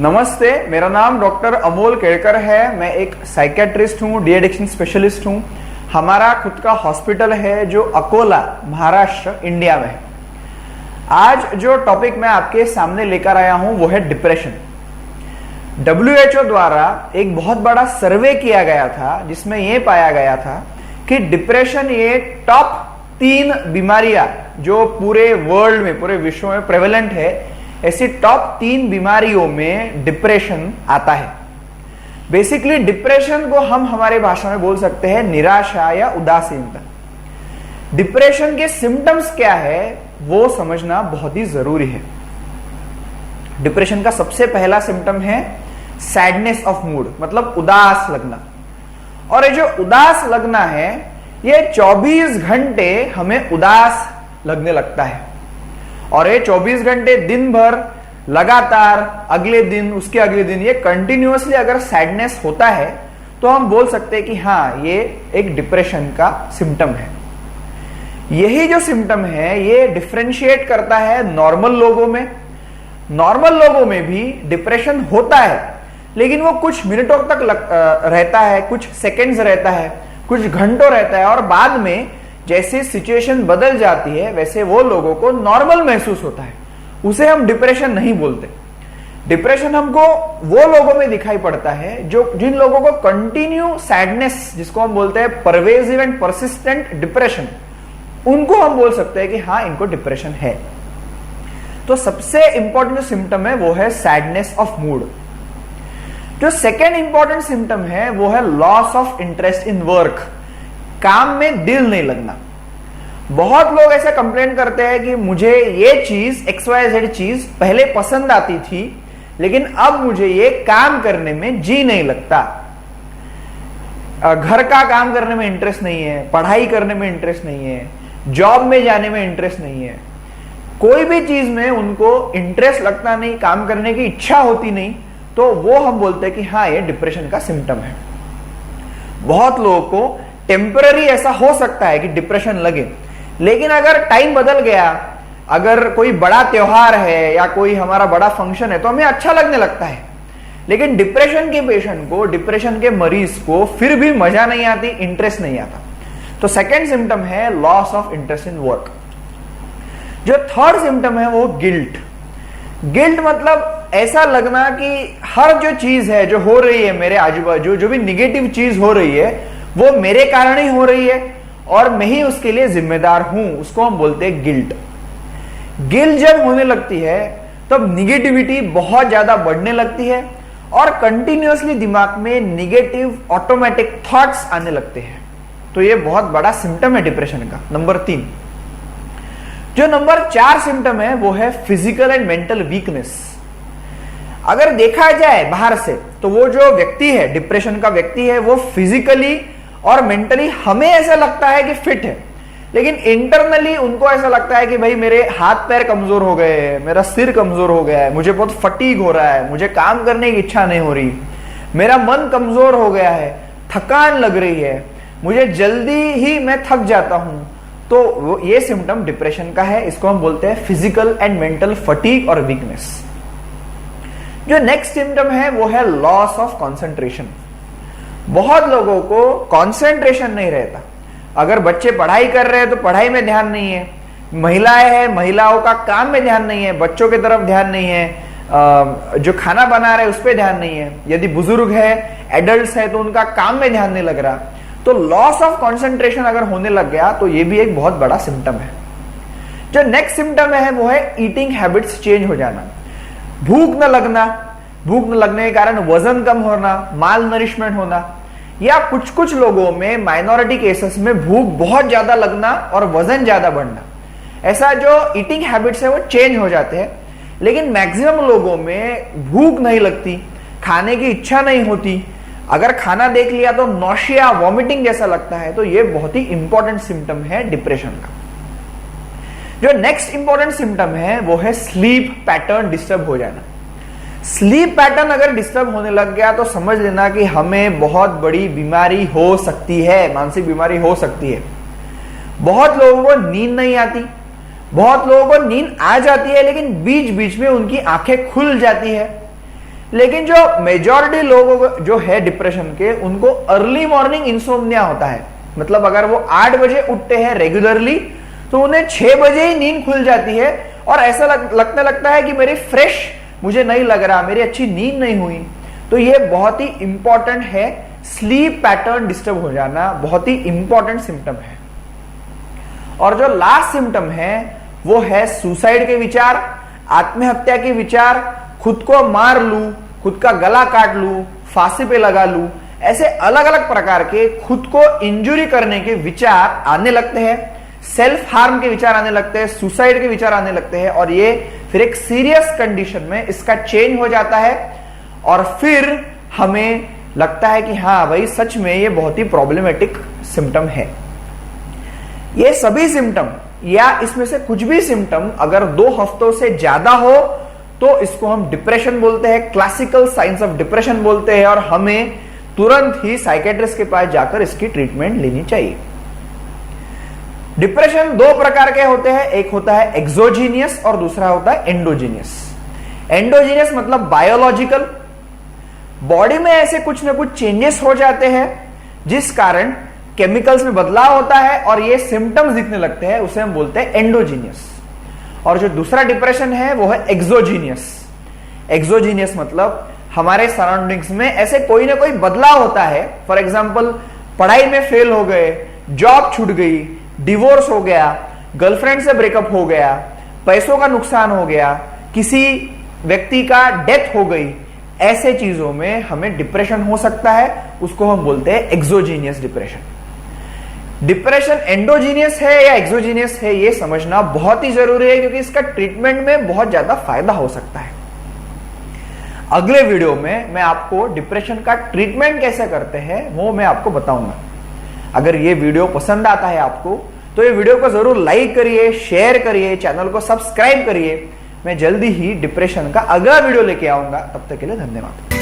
नमस्ते, मेरा नाम डॉक्टर अमोल केड़कर है। मैं एक साइकेट्रिस्ट हूँ, डी एडिक्शन स्पेशलिस्ट हूँ। हमारा खुद का हॉस्पिटल है जो अकोला, महाराष्ट्र, इंडिया में है। आज जो टॉपिक मैं आपके सामने लेकर आया हूँ वो है डिप्रेशन। WHO द्वारा एक बहुत बड़ा सर्वे किया गया था जिसमें यह पाया गया था कि डिप्रेशन ये टॉप 3 बीमारियां जो पूरे वर्ल्ड में, पूरे विश्व में प्रेवलेंट है, ऐसी टॉप 3 बीमारियों में डिप्रेशन आता है। बेसिकली डिप्रेशन को हम हमारे भाषा में बोल सकते हैं निराशा या उदासीनता। डिप्रेशन के सिम्टम्स क्या है वो समझना बहुत ही जरूरी है। डिप्रेशन का सबसे पहला सिम्टम है सैडनेस ऑफ मूड, मतलब उदास लगना। और ये जो उदास लगना है ये 24 घंटे हमें उदास लगने लगता है। और ये 24 घंटे दिन भर लगातार, अगले दिन, उसके अगले दिन, ये कंटिन्यूअसली अगर सैडनेस होता है तो हम बोल सकते हैं कि हाँ, ये एक डिप्रेशन का सिम्टम है। यही जो सिम्टम है ये डिफरेंशिएट करता है नॉर्मल लोगों में। नॉर्मल लोगों में भी डिप्रेशन होता है, लेकिन वो कुछ मिनटों तक रहता है, कुछ सेकेंड्स रहता है, कुछ घंटों रहता है, और बाद में जैसे सिचुएशन बदल जाती है वैसे वो लोगों को नॉर्मल महसूस होता है। उसे हम डिप्रेशन नहीं बोलते। डिप्रेशन हमको वो लोगों में दिखाई पड़ता है जिन लोगों को कंटिन्यू सैडनेस, जिसको हम बोलते हैं परवेसिव एंड परसिस्टेंट डिप्रेशन, उनको हम बोल सकते हैं कि हाँ, इनको डिप्रेशन है। तो सबसे इंपॉर्टेंट जो सिम्टम है वो है सैडनेस ऑफ मूड। जो सेकेंड इंपॉर्टेंट सिम्टम है वो है loss of interest in work, काम में दिल नहीं लगना। बहुत लोग ऐसा कंप्लेंट करते हैं कि मुझे ये चीज XYZ चीज पहले पसंद आती थी, लेकिन अब मुझे ये काम करने में जी नहीं लगता। घर का काम करने में इंटरेस्ट नहीं है, पढ़ाई करने में इंटरेस्ट नहीं है, जॉब में जाने में इंटरेस्ट नहीं है, कोई भी चीज में उनको इंटरेस्ट लगता नहीं, काम करने की इच्छा होती नहीं, तो वो हम बोलते हैं कि हाँ, ये डिप्रेशन का सिम्टम है। बहुत लोगों को टेम्पररी ऐसा हो सकता है कि डिप्रेशन लगे, लेकिन अगर टाइम बदल गया, अगर कोई बड़ा त्योहार है या कोई हमारा बड़ा फंक्शन है तो हमें अच्छा लगने लगता है। लेकिन डिप्रेशन के पेशेंट को, डिप्रेशन के मरीज को फिर भी मजा नहीं आती, इंटरेस्ट नहीं आता। तो सेकेंड सिम्टम है loss of interest in work. जो थर्ड सिम्टम है वो गिल्ट। गिल्ट मतलब ऐसा लगना कि हर जो चीज है जो हो रही है मेरे आजू बाजू, जो भी निगेटिव चीज हो रही है वो मेरे कारण ही हो रही है और मैं ही उसके लिए जिम्मेदार हूं, उसको हम बोलते हैं गिल्ट। गिल्ट जब होने लगती है तब निगेटिविटी बहुत ज्यादा बढ़ने लगती है और कंटिन्यूअसली दिमाग में निगेटिव ऑटोमेटिक थॉट्स आने लगते हैं। तो ये बहुत बड़ा सिम्टम है डिप्रेशन का। नंबर 3। जो नंबर 4 सिम्टम है वो है फिजिकल एंड मेंटल वीकनेस। अगर देखा जाए बाहर से तो वो जो व्यक्ति है, डिप्रेशन का व्यक्ति है, वो फिजिकली और मेंटली हमें ऐसा लगता है कि फिट है, लेकिन इंटरनली उनको ऐसा लगता है कि भाई मेरे हाथ पैर कमजोर हो गए हैं, मेरा सिर कमजोर हो गया है, मुझे बहुत फटीग हो रहा है, मुझे काम करने की इच्छा नहीं हो रही, मेरा मन कमजोर हो गया है, थकान लग रही है, मुझे जल्दी ही मैं थक जाता हूं। तो ये सिम्टम डिप्रेशन का है। इसको हम बोलते हैं फिजिकल एंड मेंटल फटीग और वीकनेस। जो नेक्स्ट सिम्टम है वो है लॉस ऑफ कॉन्सेंट्रेशन। बहुत लोगों को कंसंट्रेशन नहीं रहता। अगर बच्चे पढ़ाई कर रहे हैं तो पढ़ाई में ध्यान नहीं है, महिलाएं हैं, महिलाओं का काम में ध्यान नहीं है, बच्चों की तरफ ध्यान नहीं है, जो खाना बना रहे हैं उस पर ध्यान नहीं है, यदि बुजुर्ग है, एडल्ट्स है तो उनका काम में ध्यान नहीं लग रहा। तो लॉस ऑफ कंसंट्रेशन अगर होने लग गया तो ये भी एक बहुत बड़ा सिम्टम है। जो नेक्स्ट सिम्टम है वो है ईटिंग हैबिट्स चेंज हो जाना। भूख न लगना, भूख न लगने के कारण वजन कम होना, माल नरिशमेंट होना, या कुछ कुछ लोगों में, माइनॉरिटी केसेस में भूख बहुत ज्यादा लगना और वजन ज्यादा बढ़ना। ऐसा जो ईटिंग हैबिट्स है वो चेंज हो जाते हैं। लेकिन मैक्सिमम लोगों में भूख नहीं लगती, खाने की इच्छा नहीं होती, अगर खाना देख लिया तो नौशिया, वॉमिटिंग जैसा लगता है। तो ये बहुत ही इंपॉर्टेंट सिम्टम है डिप्रेशन का। जो नेक्स्ट इंपॉर्टेंट सिम्टम है वो है स्लीप पैटर्न डिस्टर्ब हो जाना। स्लीप पैटर्न अगर डिस्टर्ब होने लग गया तो समझ लेना कि हमें बहुत बड़ी बीमारी हो सकती है, मानसिक बीमारी हो सकती है। बहुत लोगों को नींद नहीं आती, बहुत लोगों को नींद आ जाती है लेकिन बीच बीच में उनकी आंखें खुल जाती है, लेकिन जो मेजॉरिटी लोग जो है डिप्रेशन के, उनको अर्ली मॉर्निंग इंसोम्निया होता है। मतलब अगर वो 8 बजे उठते हैं रेगुलरली तो उन्हें 6 बजे ही नींद खुल जाती है और ऐसा लगने लगता है कि मेरी फ्रेश मुझे नहीं लग रहा, मेरी अच्छी नींद नहीं हुई। तो ये बहुत ही इंपॉर्टेंट है, स्लीप पैटर्न डिस्टर्ब हो जाना बहुत ही इंपॉर्टेंट सिम्टम है। और जो लास्ट सिम्टम है वो है सुसाइड के विचार, आत्महत्या के विचार, खुद को मार लूं, खुद का गला काट लूं, फांसी पे लगा लूं, ऐसे अलग अलग प्रकार के खुद को इंजुरी करने के विचार आने लगते हैं, सेल्फ हार्म के विचार आने लगते हैं, सुसाइड के विचार आने लगते हैं। और ये फिर एक सीरियस कंडीशन में इसका चेंज हो जाता है और फिर हमें लगता है कि हाँ भाई सच में ये बहुत ही प्रॉब्लमेटिक सिम्टम है। ये सभी सिम्टम या इसमें से कुछ भी सिम्टम अगर 2 हफ्तों से ज्यादा हो तो इसको हम डिप्रेशन बोलते हैं, क्लासिकल साइंस ऑफ डिप्रेशन बोलते हैं, और हमें तुरंत ही साइकेट्रिस्ट के पास जाकर इसकी ट्रीटमेंट लेनी चाहिए। डिप्रेशन 2 प्रकार के होते हैं, एक होता है एक्सोजीनियस और दूसरा होता है एंडोजीनियस। एंडोजीनियस मतलब बायोलॉजिकल, बॉडी में ऐसे कुछ ना कुछ चेंजेस हो जाते हैं जिस कारण केमिकल्स में बदलाव होता है और ये सिम्टम्स दिखने लगते हैं, उसे हम बोलते हैं एंडोजीनियस। और जो दूसरा डिप्रेशन है वो है एक्सोजीनियस। एक्सोजीनियस मतलब हमारे सराउंडिंग्स में ऐसे कोई ना कोई बदलाव होता है। फॉर एग्जाम्पल पढ़ाई में फेल हो गए, जॉब छूट गई, डिवोर्स हो गया, गर्लफ्रेंड से ब्रेकअप हो गया, पैसों का नुकसान हो गया, किसी व्यक्ति का डेथ हो गई, ऐसे चीजों में हमें डिप्रेशन हो सकता है, उसको हम बोलते हैं एक्सोजीनियस डिप्रेशन। डिप्रेशन एंडोजीनियस है या एक्सोजीनियस है ये समझना बहुत ही जरूरी है, क्योंकि इसका ट्रीटमेंट में बहुत ज्यादा फायदा हो सकता है। अगले वीडियो में मैं आपको डिप्रेशन का ट्रीटमेंट कैसे करते हैं वो मैं आपको बताऊंगा। अगर ये वीडियो पसंद आता है आपको तो ये वीडियो को जरूर लाइक करिए, शेयर करिए, चैनल को सब्सक्राइब करिए। मैं जल्दी ही डिप्रेशन का अगला वीडियो लेके आऊंगा। तब तक के लिए धन्यवाद।